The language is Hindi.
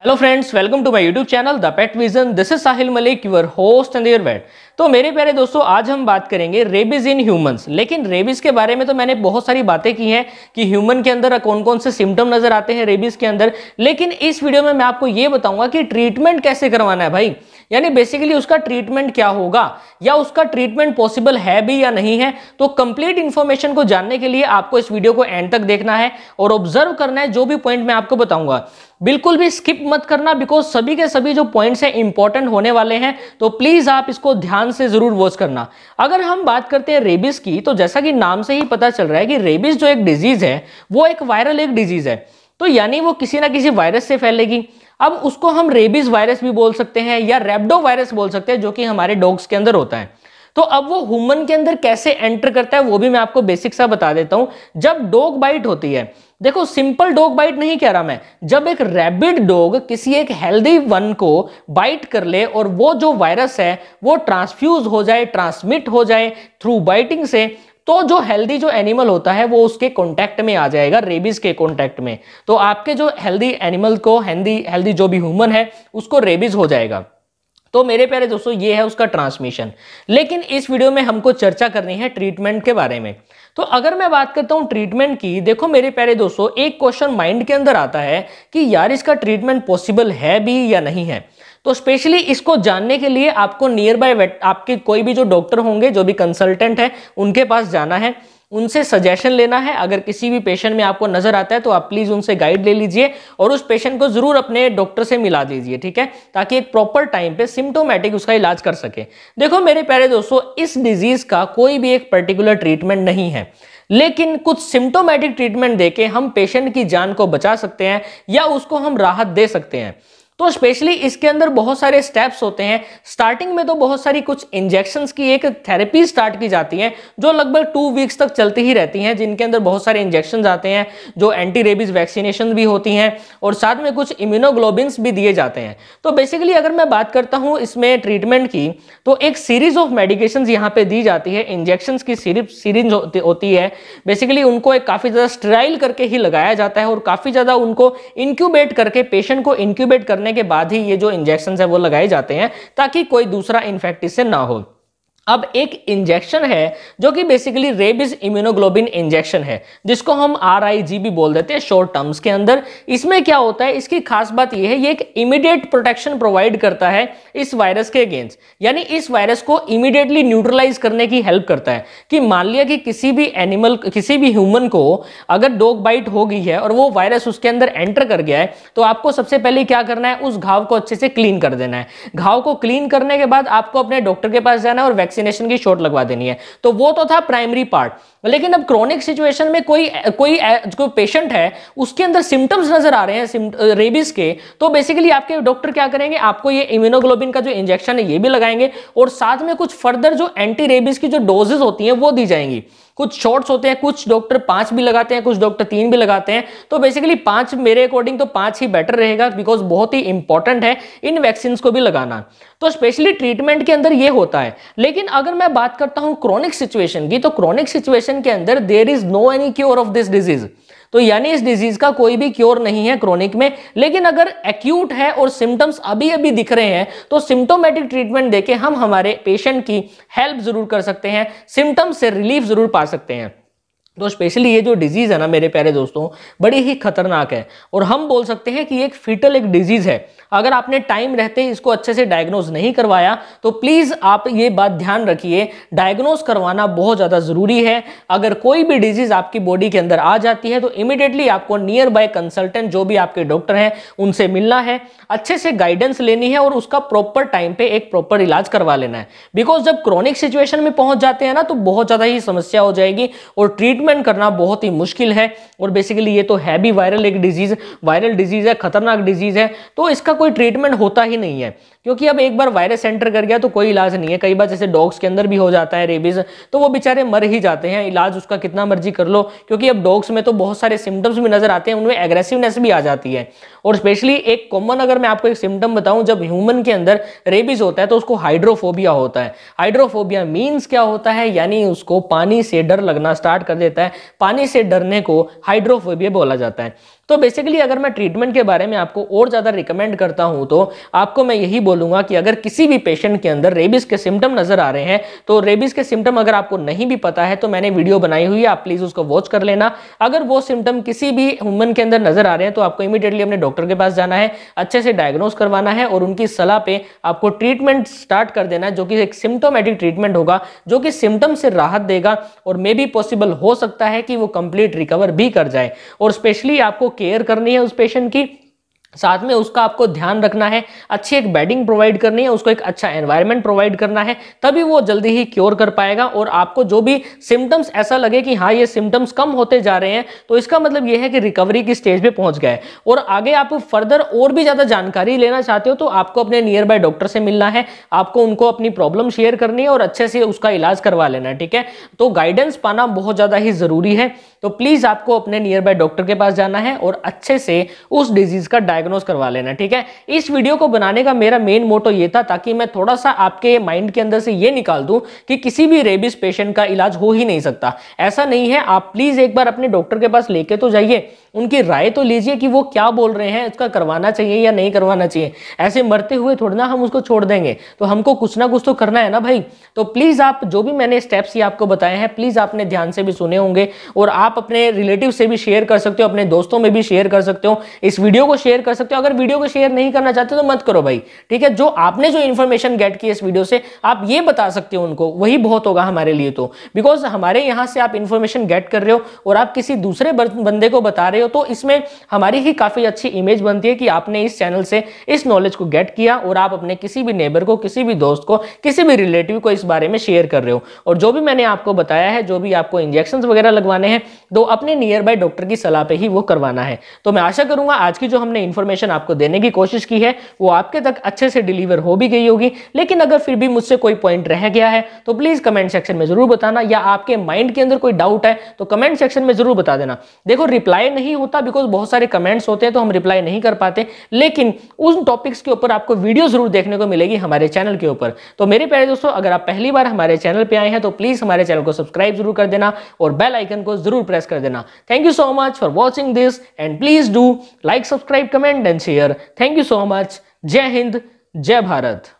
Hello friends, welcome to my YouTube channel the pet vision. This is Sahil Malik, your host and your vet. तो मेरे प्यारे दोस्तों, आज हम बात करेंगे रेबीज इन ह्यूमंस। लेकिन रेबीज के बारे में तो मैंने बहुत सारी बातें की हैं कि ह्यूमन के अंदर कौन कौन से सिम्टम नजर आते हैं रेबीज के अंदर। लेकिन इस वीडियो में मैं आपको ये बताऊंगा कि ट्रीटमेंट कैसे करवाना है भाई, यानी बेसिकली उसका ट्रीटमेंट क्या होगा या उसका ट्रीटमेंट पॉसिबल है भी या नहीं है। तो कंप्लीट इंफॉर्मेशन को जानने के लिए आपको इस वीडियो को एंड तक देखना है और ऑब्जर्व करना है जो भी पॉइंट मैं आपको बताऊंगा। बिल्कुल भी स्किप मत करना, बिकॉज सभी के सभी जो पॉइंट्स हैं इंपॉर्टेंट होने वाले हैं। तो प्लीज आप इसको ध्यान से जरूर वॉच करना। अगर हम बात करते हैं रेबीज की, तो जैसा कि नाम से ही पता चल रहा है कि रेबीज जो एक डिजीज है वो एक वायरल एक डिजीज है। तो यानी वो किसी ना किसी वायरस से फैलेगी। अब उसको हम रेबीज वायरस भी बोल सकते हैं या रैप्डो वायरस बोल सकते हैं, जो कि हमारे डॉग्स के अंदर होता है। तो अब वो ह्यूमन के अंदर कैसे एंटर करता है वो भी मैं आपको बेसिक सा बता देता हूं। जब डॉग बाइट होती है, देखो सिंपल डॉग बाइट नहीं कह रहा मैं, जब एक रैबिड डॉग किसी एक हेल्दी वन को बाइट कर ले और वो जो वायरस है वो ट्रांसफ्यूज हो जाए, ट्रांसमिट हो जाए थ्रू बाइटिंग से, तो जो हेल्दी जो एनिमल होता है वो उसके कांटेक्ट में आ जाएगा, रेबीज के कांटेक्ट में। तो आपके जो हेल्दी एनिमल को, हेल्दी जो भी ह्यूमन है उसको रेबीज हो जाएगा। तो मेरे प्यारे दोस्तों, ये है उसका ट्रांसमिशन। लेकिन इस वीडियो में हमको चर्चा करनी है ट्रीटमेंट के बारे में। तो अगर मैं बात करता हूं ट्रीटमेंट की, देखो मेरे प्यारे दोस्तों, एक क्वेश्चन माइंड के अंदर आता है कि यार इसका ट्रीटमेंट पॉसिबल है भी या नहीं है। तो स्पेशली इसको जानने के लिए आपको नियर बाय वेट, आपके कोई भी जो डॉक्टर होंगे, जो भी कंसल्टेंट है, उनके पास जाना है, उनसे सजेशन लेना है। अगर किसी भी पेशेंट में आपको नजर आता है तो आप प्लीज उनसे गाइड ले लीजिए और उस पेशेंट को जरूर अपने डॉक्टर से मिला दीजिए, ठीक है, ताकि एक प्रॉपर टाइम पे सिम्टोमेटिक उसका इलाज कर सके। देखो मेरे प्यारे दोस्तों, इस डिजीज का कोई भी एक पर्टिकुलर ट्रीटमेंट नहीं है, लेकिन कुछ सिम्टोमेटिक ट्रीटमेंट देके हम पेशेंट की जान को बचा सकते हैं या उसको हम राहत दे सकते हैं। तो स्पेशली इसके अंदर बहुत सारे स्टेप्स होते हैं। स्टार्टिंग में तो बहुत सारी कुछ इंजेक्शंस की एक थेरेपी स्टार्ट की जाती है जो लगभग 2 वीक्स तक चलती ही रहती हैं, जिनके अंदर बहुत सारे इंजेक्शंस आते हैं, जो एंटी रेबीज वैक्सीनेशन भी होती हैं और साथ में कुछ इम्यूनोग्लोबिन्स भी दिए जाते हैं। तो बेसिकली अगर मैं बात करता हूं इसमें ट्रीटमेंट की, तो एक सीरीज ऑफ मेडिकेशंस यहाँ पे दी जाती है। इंजेक्शंस की सीरीज होती है। बेसिकली उनको एक काफी ज्यादा स्टेराइल करके ही लगाया जाता है और काफी ज्यादा उनको इंक्यूबेट करके, पेशेंट को इंक्यूबेट करने के बाद ही ये जो इंजेक्शन है वो लगाए जाते हैं, ताकि कोई दूसरा इन्फेक्ट इससे ना हो। अब एक इंजेक्शन है जो कि बेसिकली रेबीज इम्यूनोग्लोबिन इंजेक्शन है, जिसको हम RIG भी बोल देते हैं शॉर्ट टर्म्स के अंदर। इसमें क्या होता है, इसकी खास बात यह है, ये एक इमीडिएट प्रोटेक्शन प्रोवाइड करता है इस वायरस के अगेंस्ट, यानी इस वायरस को इमीडिएटली न्यूट्रलाइज करने की हेल्प करता है। कि मान लिया कि किसी भी एनिमल, किसी भी ह्यूमन को अगर डॉग बाइट हो गई है और वो वायरस उसके अंदर एंटर कर गया है, तो आपको सबसे पहले क्या करना है, उस घाव को अच्छे से क्लीन कर देना है। घाव को क्लीन करने के बाद आपको अपने डॉक्टर के पास जाना है और वैक्सीनेशन की शॉट लगवा देनी है। तो वो तो था प्राइमरी पार्ट। लेकिन अब क्रोनिक सिचुएशन में कोई जो पेशेंट है उसके अंदर सिम्टम्स नजर आ रहे हैं रेबीज के, तो बेसिकली आपके डॉक्टर क्या करेंगे, आपको ये इम्यूनोग्लोबिन का जो इंजेक्शन है ये भी लगाएंगे और साथ में कुछ फर्दर जो एंटी रेबीज की जो डोजेस होती हैं वो दी जाएंगी। कुछ शॉट्स होते हैं, कुछ डॉक्टर 5 भी लगाते हैं, कुछ डॉक्टर 3 भी लगाते हैं। तो बेसिकली 5, मेरे अकॉर्डिंग तो 5 ही बेटर रहेगा, बिकॉज बहुत ही इंपॉर्टेंट है इन वैक्सीन को भी लगाना। तो स्पेशली ट्रीटमेंट के अंदर ये होता है। लेकिन अगर मैं बात करता हूं क्रोनिक सिचुएशन की, तो क्रोनिक सिचुएशन के अंदर there is no any cure of this disease. तो यानी इस डिजीज का कोई भी क्योर नहीं है क्रोनिक में। लेकिन अगर एक्यूट है और सिम्टम्स अभी अभी दिख रहे हैं, तो सिम्टोमेटिक ट्रीटमेंट देके हम हमारे पेशेंट की हेल्प जरूर कर सकते हैं, सिम्टम्स से रिलीफ जरूर पा सकते हैं। तो स्पेशली ये जो डिजीज है ना मेरे प्यारे दोस्तों, बड़ी ही खतरनाक है और हम बोल सकते हैं कि एक फीटल एक डिजीज है। अगर आपने टाइम रहते इसको अच्छे से डायग्नोज नहीं करवाया तो प्लीज आप ये बात ध्यान रखिए, डायग्नोज करवाना बहुत ज्यादा जरूरी है। अगर कोई भी डिजीज आपकी बॉडी के अंदर आ जाती है तो इमीडिएटली आपको नियर बाय कंसल्टेंट, जो भी आपके डॉक्टर हैं, उनसे मिलना है, अच्छे से गाइडेंस लेनी है और उसका प्रॉपर टाइम पे एक प्रॉपर इलाज करवा लेना है। बिकॉज जब क्रोनिक सिचुएशन में पहुंच जाते हैं ना, तो बहुत ज्यादा ही समस्या हो जाएगी और ट्रीटमेंट करना बहुत ही मुश्किल है। और बेसिकली ये तो है भी वायरल एक डिजीज, वायरल डिजीज है, खतरनाक डिजीज है, तो इसका कोई ट्रीटमेंट होता ही नहीं है। क्योंकि अब एक बार वायरस एंटर कर गया तो कोई इलाज नहीं है। कई बार जैसे डॉग्स के अंदर भी हो जाता है रेबीज, तो वो बेचारे मर ही जाते हैं, इलाज उसका कितना मर्जी कर लो। क्योंकि अब डॉग्स में तो बहुत सारे सिम्टम्स भी नजर आते हैं, उनमें एग्रेसिवनेस भी आ जाती है। और स्पेशली एक कॉमन, अगर मैं आपको एक सिम्टम बताऊं, जब ह्यूमन के अंदर रेबीज होता है तो उसको हाइड्रोफोबिया होता है। हाइड्रोफोबिया मीन्स क्या होता है, यानी उसको पानी से डर लगना स्टार्ट कर देता है। पानी से डरने को हाइड्रोफोबिया बोला जाता है। तो बेसिकली अगर मैं ट्रीटमेंट के बारे में आपको और ज़्यादा रिकमेंड करता हूं तो आपको मैं यही बोलूंगा कि अगर किसी भी पेशेंट के अंदर रेबीज के सिम्टम नजर आ रहे हैं, तो रेबीज के सिम्टम अगर आपको नहीं भी पता है तो मैंने वीडियो बनाई हुई है, आप प्लीज उसको वॉच कर लेना। अगर वो सिम्टम किसी भी ह्यूमन के अंदर नजर आ रहे हैं तो आपको इमीडिएटली अपने डॉक्टर के पास जाना है, अच्छे से डायग्नोस करवाना है और उनकी सलाह पे आपको ट्रीटमेंट स्टार्ट कर देना है, जो कि एक सिम्टोमेटिक ट्रीटमेंट होगा, जो कि सिम्टम से राहत देगा और मे भी पॉसिबल हो सकता है कि वो कंप्लीट रिकवर भी कर जाए। और स्पेशली आपको केयर करनी है उस पेशेंट की, साथ में उसका आपको ध्यान रखना है, अच्छी एक बेडिंग प्रोवाइड करनी है, उसको एक अच्छा एनवायरनमेंट प्रोवाइड करना है, तभी वो जल्दी ही क्योर कर पाएगा। और आपको जो भी सिम्टम्स ऐसा लगे कि हाँ ये सिम्टम्स कम होते जा रहे हैं, तो इसका मतलब ये है कि रिकवरी की स्टेज पे पहुंच गए। और आगे आप फर्दर और भी ज्यादा जानकारी लेना चाहते हो तो आपको अपने नियर बाय डॉक्टर से मिलना है, आपको उनको अपनी प्रॉब्लम शेयर करनी है और अच्छे से उसका इलाज करवा लेना है, ठीक है। तो गाइडेंस पाना बहुत ज्यादा ही जरूरी है, तो प्लीज आपको अपने नियर बाय डॉक्टर के पास जाना है और अच्छे से उस डिजीज का डायग्नोस करवा लेना, ठीक है। इस वीडियो को बनाने का मेरा मेन मोटो ये था ताकि मैं थोड़ा सा आपके माइंड के अंदर से ये निकाल दूं कि किसी भी रेबीज पेशेंट का इलाज हो ही नहीं सकता, ऐसा नहीं है। आप प्लीज एक बार अपने डॉक्टर के पास लेके तो जाइए, उनकी राय तो लीजिए कि वो क्या बोल रहे हैं, इसका करवाना चाहिए या नहीं करवाना चाहिए। ऐसे मरते हुए थोड़ा ना हम उसको छोड़ देंगे, तो हमको कुछ ना कुछ तो करना है ना भाई। तो प्लीज आप जो भी मैंने स्टेप्स ये आपको बताए हैं, प्लीज आपने ध्यान से भी सुने होंगे और आप अपने रिलेटिव से भी शेयर कर सकते हो, अपने दोस्तों में भी शेयर कर सकते हो, इस वीडियो को शेयर कर सकते हो। अगर वीडियो को शेयर नहीं करना चाहते तो मत करो भाई, ठीक है। जो आपने जो इन्फॉर्मेशन गेट की इस वीडियो से आप ये बता सकते हो उनको, वही बहुत होगा हमारे लिए। तो बिकॉज हमारे यहां से आप इन्फॉर्मेशन गेट कर रहे हो और आप किसी दूसरे बंदे को बता रहे हो, तो इसमें हमारी ही काफी अच्छी इमेज बनती है कि आपने इस चैनल से इस नॉलेज को गेट किया और आप अपने किसी भी नेबर को, किसी भी दोस्त को, किसी भी रिलेटिव को इस बारे में शेयर कर रहे हो। और जो भी मैंने आपको बताया है, जो भी आपको इंजेक्शन वगैरह लगवाने हैं, तो अपने नियर बाय डॉक्टर की सलाह पे ही वो करवाना है। तो मैं आशा करूंगा आज की जो हमने इन्फॉर्मेशन आपको देने की कोशिश की है वो आपके तक अच्छे से डिलीवर हो भी गई होगी। लेकिन अगर फिर भी मुझसे कोई पॉइंट रह गया है तो प्लीज कमेंट सेक्शन में जरूर बताना, या आपके माइंड के अंदर कोई डाउट है तो कमेंट सेक्शन में जरूर बता देना। देखो रिप्लाई नहीं होता बिकॉज बहुत सारे कमेंट्स होते हैं तो हम रिप्लाई नहीं कर पाते, लेकिन उन टॉपिक्स के ऊपर आपको वीडियो जरूर देखने को मिलेगी हमारे चैनल के ऊपर। तो मेरे प्यारे दोस्तों, अगर आप पहली बार हमारे चैनल पे आए हैं तो प्लीज हमारे चैनल को सब्सक्राइब जरूर कर देना और बेल आइकन को जरूर प्रेस कर देना। Thank you so much for watching this and please do like, subscribe, comment and share. Thank you so much. जय हिंद, जय भारत।